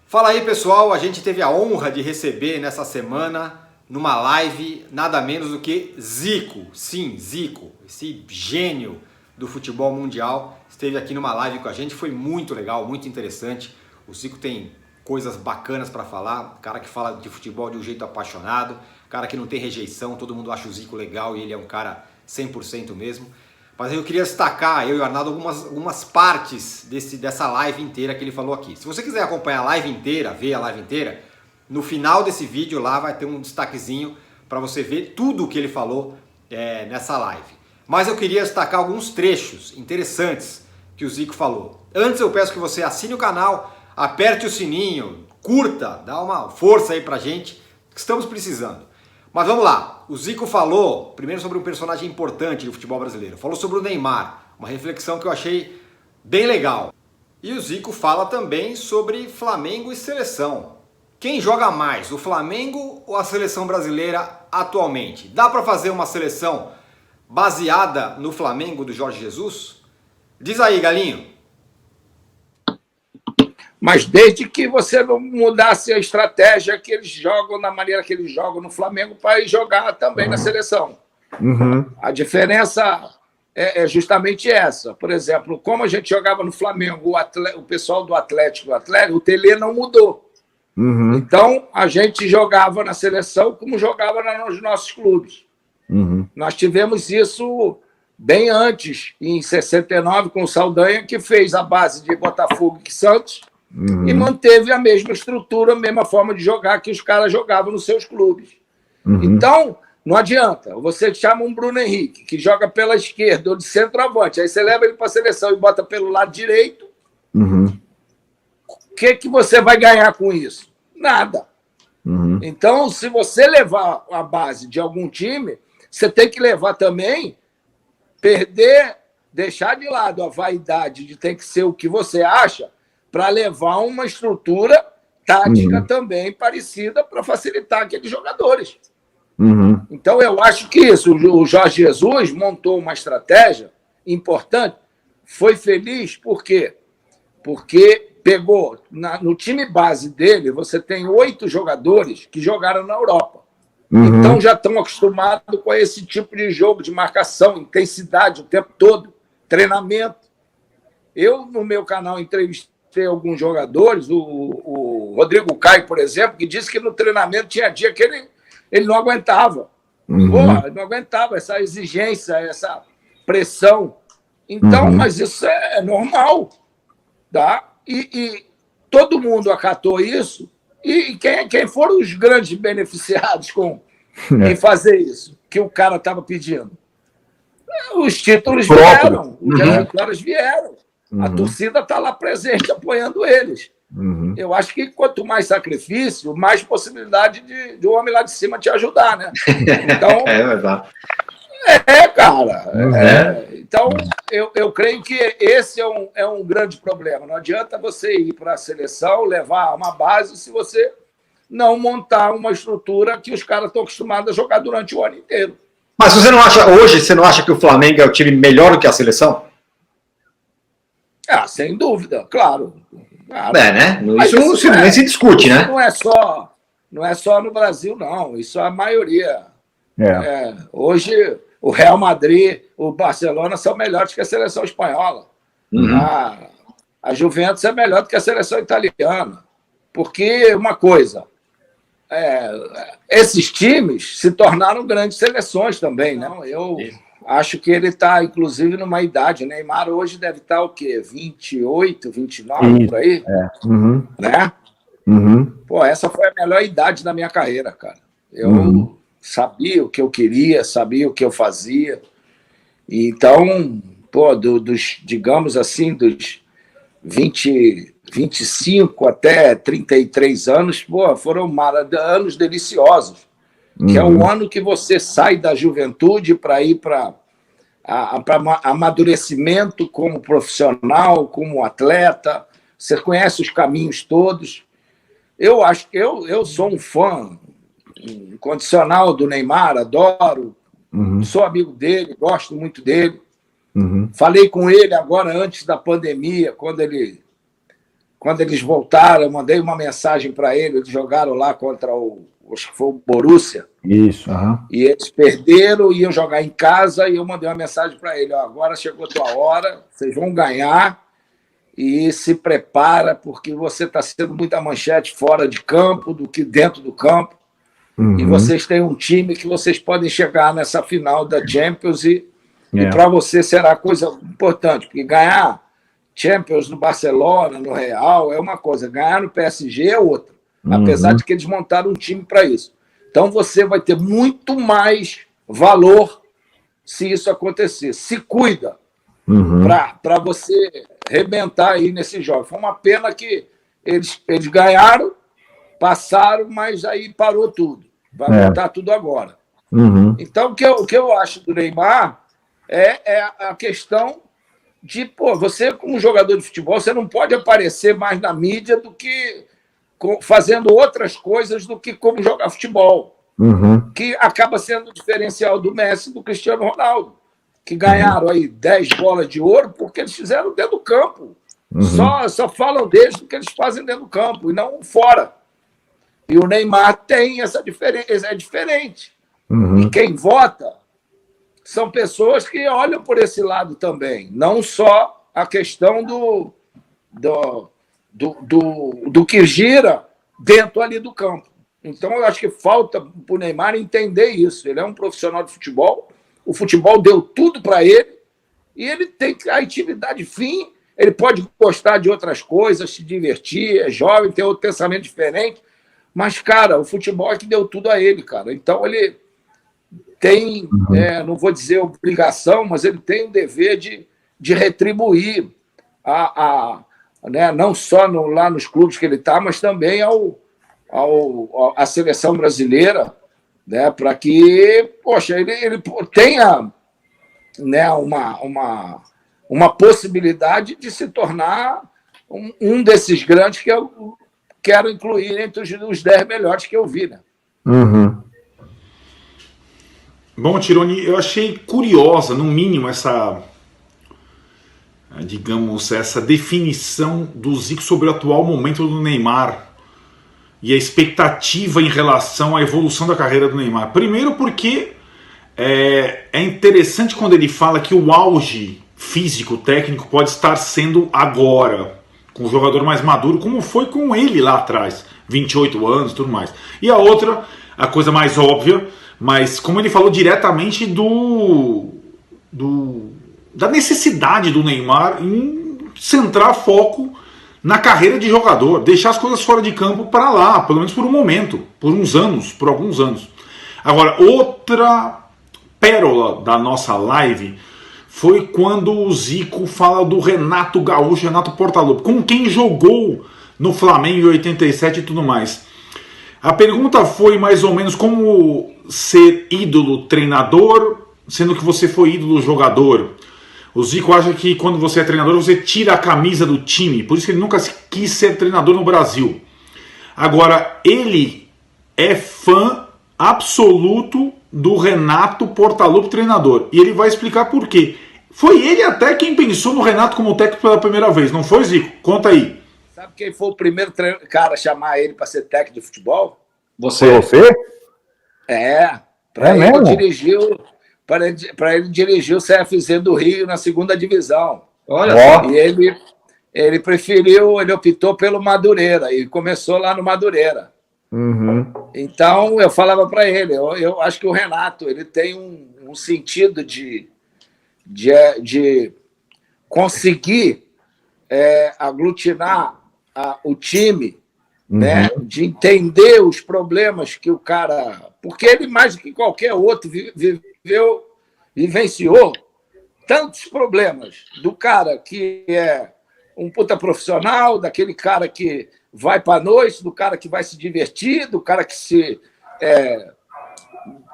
Fala aí, pessoal, a gente teve a honra de receber nessa semana, numa live, nada menos do que Zico. Sim, Zico, esse gênio do futebol mundial, esteve aqui numa live com a gente, foi muito legal, muito interessante. O Zico tem coisas bacanas para falar, cara que fala de futebol de um jeito apaixonado, cara que não tem rejeição, todo mundo acha o Zico legal e ele é um cara 100% mesmo. Mas eu queria destacar, eu e o Arnaldo, algumas partes dessa live inteira que ele falou aqui. Se você quiser acompanhar a live inteira, ver a live inteira, no final desse vídeo lá vai ter um destaquezinho para você ver tudo o que ele falou nessa live. Mas eu queria destacar alguns trechos interessantes que o Zico falou. Antes eu peço que você assine o canal, aperte o sininho, curta, dá uma força aí pra gente, que estamos precisando. Mas vamos lá, o Zico falou primeiro sobre um personagem importante do futebol brasileiro, falou sobre o Neymar, uma reflexão que eu achei bem legal. E o Zico fala também sobre Flamengo e seleção. Quem joga mais, o Flamengo ou a seleção brasileira atualmente? Dá para fazer uma seleção baseada no Flamengo do Jorge Jesus? Diz aí, Galinho. Mas desde que você não mudasse a estratégia que eles jogam, na maneira que eles jogam no Flamengo, para ir jogar também na seleção. A diferença é justamente essa. Por exemplo, como a gente jogava no Flamengo, o pessoal do Atlético, o Tele não mudou. Então, a gente jogava na seleção como jogava nos nossos clubes. Nós tivemos isso bem antes, em 69, com o Saldanha, que fez a base de Botafogo e Santos, e manteve a mesma estrutura, a mesma forma de jogar que os caras jogavam nos seus clubes. Então, não adianta. Você chama um Bruno Henrique, que joga pela esquerda ou de centroavante, aí você leva ele para a seleção e bota pelo lado direito. O que você vai ganhar com isso? Nada. Então, se você levar a base de algum time, você tem que levar também, deixar de lado a vaidade de ter que ser o que você acha, para levar uma estrutura tática também parecida para facilitar aqueles jogadores. Então, eu acho que isso, o Jorge Jesus montou uma estratégia importante, foi feliz, por quê? Porque pegou, no time base dele, você tem 8 jogadores que jogaram na Europa. Então, já estão acostumados com esse tipo de jogo, de marcação, intensidade o tempo todo, treinamento. Eu, no meu canal, entrevistei alguns jogadores, o Rodrigo Caio, por exemplo, que disse que no treinamento tinha dia que ele não aguentava. Porra, não aguentava essa exigência, essa pressão. Então, mas isso é normal. Tá? E todo mundo acatou isso. E quem foram os grandes beneficiados em fazer isso que o cara estava pedindo? Os títulos vieram, as vitórias vieram. A torcida está lá presente, apoiando eles. Eu acho que quanto mais sacrifício, mais possibilidade de um homem lá de cima te ajudar, né? Então, cara. Então, eu creio que esse é um grande problema. Não adianta você ir para a seleção, levar uma base, se você não montar uma estrutura que os caras estão acostumados a jogar durante o ano inteiro. Mas você não acha que o Flamengo é o time melhor do que a seleção? Sem dúvida, claro. Né? Isso nem se discute, né? Não é só no Brasil, não. Isso é a maioria. Hoje, o Real Madrid, o Barcelona são melhores que a seleção espanhola. A Juventus é melhor do que a seleção italiana. Porque, uma coisa, esses times se tornaram grandes seleções também, né? Eu acho que ele está, inclusive, numa idade. O Neymar hoje deve estar o quê? 28, 29, por aí? Né? Pô, essa foi a melhor idade da minha carreira, cara. Eu sabia o que eu queria, sabia o que eu fazia. Então, pô, digamos assim, dos 25 até 33 anos, pô, foram anos deliciosos. Que é o ano que você sai da juventude para ir para amadurecimento como profissional, como atleta. Você conhece os caminhos todos. Eu acho que eu sou um fã incondicional do Neymar, adoro, sou amigo dele, gosto muito dele. Falei com ele agora antes da pandemia, quando ele quando eles voltaram, eu mandei uma mensagem para eles jogaram lá contra acho que foi o Borussia. Isso, E eles perderam, iam jogar em casa, e eu mandei uma mensagem para ele, agora chegou a tua hora, vocês vão ganhar, e se prepara, porque você está sendo muita manchete fora de campo do que dentro do campo, e vocês têm um time que vocês podem chegar nessa final da Champions, e para você será coisa importante, porque ganhar Champions no Barcelona, no Real, é uma coisa, ganhar no PSG é outra, apesar de que eles montaram um time para isso. Então você vai ter muito mais valor se isso acontecer. Se cuida para você arrebentar aí nesse jogo. Foi uma pena que eles ganharam, passaram, mas aí parou tudo. Vai voltar tudo agora. Então, o que eu acho do Neymar é a questão de, você como jogador de futebol, você não pode aparecer mais na mídia do que fazendo outras coisas do que como jogar futebol. Que acaba sendo o diferencial do Messi e do Cristiano Ronaldo, que ganharam aí 10 bolas de ouro porque eles fizeram dentro do campo. Só falam deles do que eles fazem dentro do campo e não fora. E o Neymar tem essa diferença, é diferente. E quem vota são pessoas que olham por esse lado também, não só a questão do que gira dentro ali do campo. Então, eu acho que falta para o Neymar entender isso. Ele é um profissional de futebol, o futebol deu tudo para ele, e ele tem a atividade fim, ele pode gostar de outras coisas, se divertir, é jovem, tem outro pensamento diferente, mas, cara, o futebol é que deu tudo a ele, cara. Então, ele tem, não vou dizer obrigação, mas ele tem o dever de retribuir né, não só lá nos clubes que ele está, mas também a seleção brasileira, né, para que, poxa, ele tenha, né, uma possibilidade de se tornar um desses grandes que eu quero incluir entre os 10 melhores que eu vi, né? Bom, Tironi, eu achei curiosa, no mínimo, essa definição do Zico sobre o atual momento do Neymar e a expectativa em relação à evolução da carreira do Neymar. Primeiro porque é interessante quando ele fala que o auge físico, técnico, pode estar sendo agora, com o jogador mais maduro, como foi com ele lá atrás, 28 anos e tudo mais. E a outra, a coisa mais óbvia, mas como ele falou diretamente da necessidade do Neymar em centrar foco na carreira de jogador, deixar as coisas fora de campo para lá, pelo menos por um momento, por alguns anos. Agora, outra pérola da nossa live foi quando o Zico fala do Renato Gaúcho, Renato Portaluppi, com quem jogou no Flamengo em 87 e tudo mais. A pergunta foi mais ou menos como ser ídolo treinador, sendo que você foi ídolo jogador. O Zico acha que quando você é treinador, você tira a camisa do time, por isso que ele nunca quis ser treinador no Brasil. Agora, ele é fã absoluto do Renato Portaluppi treinador, e ele vai explicar por quê. Foi ele até quem pensou no Renato como técnico pela primeira vez, não foi, Zico? Conta aí. Sabe quem foi o primeiro cara a chamar ele para ser técnico de futebol? Você? Para ele dirigir o CFZ do Rio na segunda divisão. Olha só. E ele preferiu, ele optou pelo Madureira e começou lá no Madureira. Então eu falava para ele, eu acho que o Renato ele tem um sentido de conseguir aglutinar o time, né? De entender os problemas que o cara... Porque ele, mais do que qualquer outro, vivenciou tantos problemas do cara que é um puta profissional, daquele cara que vai para a noite, do cara que vai se divertir, do cara que se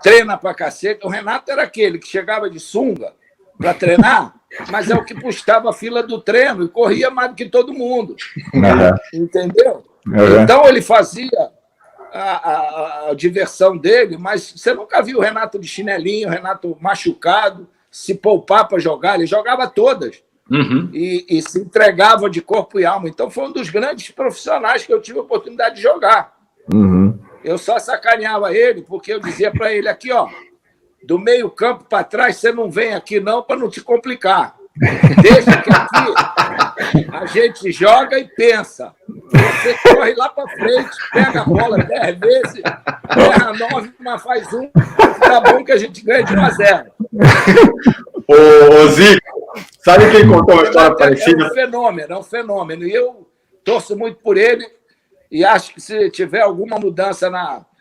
treina para cacete. O Renato era aquele que chegava de sunga para treinar, mas é o que puxava a fila do treino e corria mais do que todo mundo. Entendeu? Então ele fazia a diversão dele, mas você nunca viu o Renato de chinelinho, o Renato machucado, se poupar para jogar. Ele jogava todas. e se entregava de corpo e alma. Então foi um dos grandes profissionais que eu tive a oportunidade de jogar. Eu só sacaneava ele porque eu dizia para ele aqui, ó, do meio campo para trás você não vem aqui não para não te complicar. Deixa que aqui a gente joga e pensa. Você corre lá para frente, pega a bola 10 vezes, erra 9, mas faz um. Tá bom que a gente ganha de 1-0. Ô Zico, sabe quem contou uma história parecida? É um fenômeno. E eu torço muito por ele e acho que se tiver alguma mudança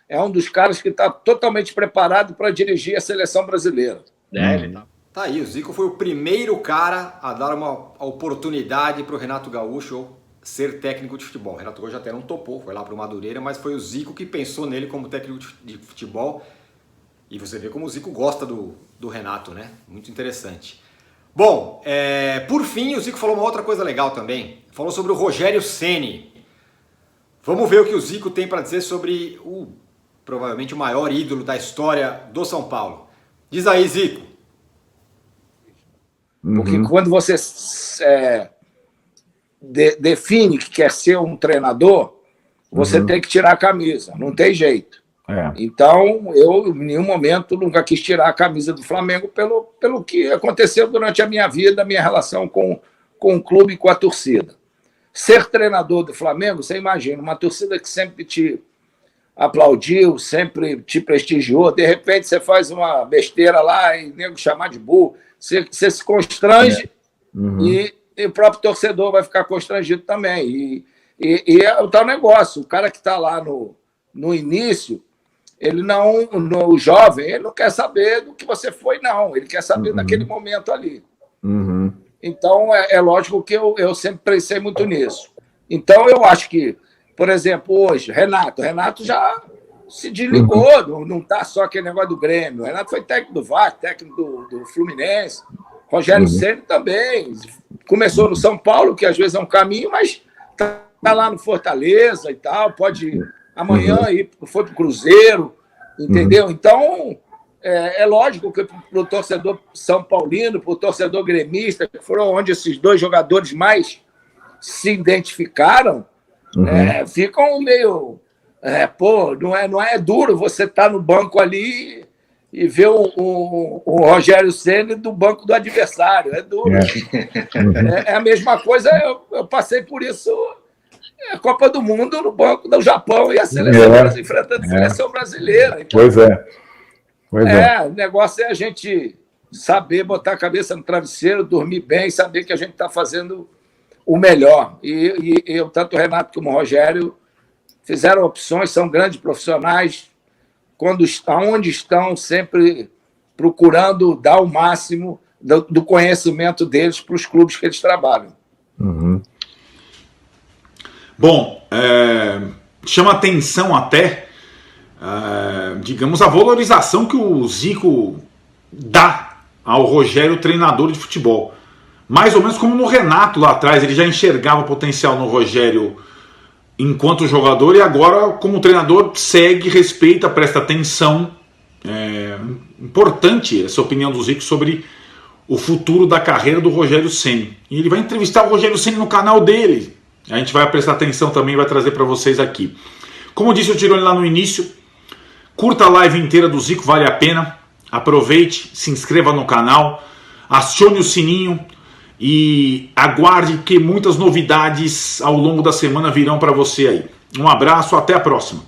é um dos caras que está totalmente preparado para dirigir a seleção brasileira. Ele tá aí, o Zico foi o primeiro cara a dar uma oportunidade para o Renato Gaúcho ser técnico de futebol. O Renato Gaúcho até não topou, foi lá para o Madureira, mas foi o Zico que pensou nele como técnico de futebol. E você vê como o Zico gosta do Renato, né? Muito interessante. Bom, por fim, o Zico falou uma outra coisa legal também. Falou sobre o Rogério Ceni. Vamos ver o que o Zico tem para dizer sobre provavelmente o maior ídolo da história do São Paulo. Diz aí, Zico. Porque quando você define que quer ser um treinador, você tem que tirar a camisa, não tem jeito. Então, eu em nenhum momento nunca quis tirar a camisa do Flamengo pelo que aconteceu durante a minha vida, a minha relação com o clube e com a torcida. Ser treinador do Flamengo, você imagina, uma torcida que sempre te aplaudiu, sempre te prestigiou, de repente você faz uma besteira lá e nego chamar de burro, você se constrange e o próprio torcedor vai ficar constrangido também. E é o tal negócio, o cara que está lá no início, ele não, no jovem, ele não quer saber do que você foi, não, ele quer saber daquele momento ali. Então, é lógico que eu sempre pensei muito nisso. Então, eu acho que, por exemplo, hoje, Renato já se desligou, não está só aquele negócio do Grêmio. O Renato foi técnico do Vasco, técnico do Fluminense. Rogério Ceni também. Começou no São Paulo, que às vezes é um caminho, mas está lá no Fortaleza e tal. Pode amanhã foi para o Cruzeiro, entendeu? Então, é lógico que para o torcedor são paulino, para o torcedor gremista, que foram onde esses dois jogadores mais se identificaram, ficam meio... não é duro você estar no banco ali e ver o Rogério Ceni do banco do adversário. É duro. É a mesma coisa, eu passei por isso a Copa do Mundo no banco do Japão e a seleção enfrentando a seleção brasileira. Então, o negócio é a gente saber botar a cabeça no travesseiro, dormir bem, saber que a gente está fazendo o melhor. E eu, tanto o Renato como o Rogério, fizeram opções, são grandes profissionais, onde estão sempre procurando dar o máximo do conhecimento deles para os clubes que eles trabalham. Bom, chama atenção até, digamos, a valorização que o Zico dá ao Rogério, treinador de futebol. Mais ou menos como no Renato lá atrás, ele já enxergava potencial no Rogério enquanto jogador, e agora, como treinador, segue, respeita, presta atenção. É importante essa opinião do Zico sobre o futuro da carreira do Rogério Ceni. E ele vai entrevistar o Rogério Ceni no canal dele. A gente vai prestar atenção também, vai trazer para vocês aqui. Como disse o Tironi lá no início, curta a live inteira do Zico, vale a pena. Aproveite, se inscreva no canal, acione o sininho e aguarde que muitas novidades ao longo da semana virão para você aí. Um abraço, até a próxima.